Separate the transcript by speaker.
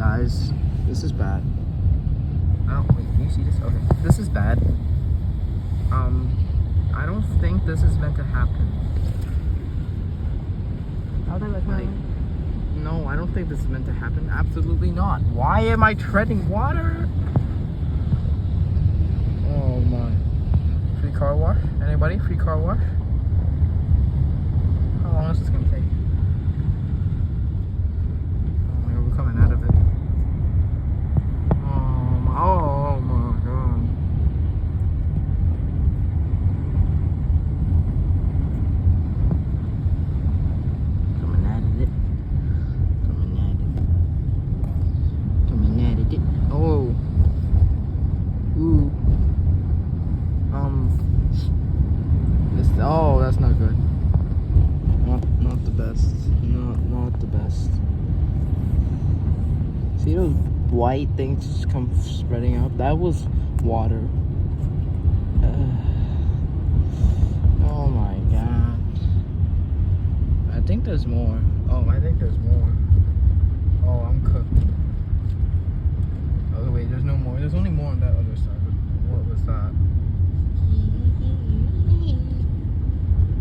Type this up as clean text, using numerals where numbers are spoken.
Speaker 1: Guys, this is bad. I don't wait, can you see this? Okay. This is bad. I don't think this is meant to happen. Like, no, I don't think this is meant to happen. Absolutely not. Why am I treading water? Oh my. Free car wash? Anybody? Free car wash? How long is this gonna take? Oh my god, we're coming out of it. Oh my god. Coming out of it. Coming out of it. Oh. Ooh. Oh, that's not good. Not the best. Not the best. See those white things just come spreading out? That was water. Oh my god. I think there's more. Oh, I think there's more. Oh, I'm cooked. Oh wait, there's no more. There's only more on that other side.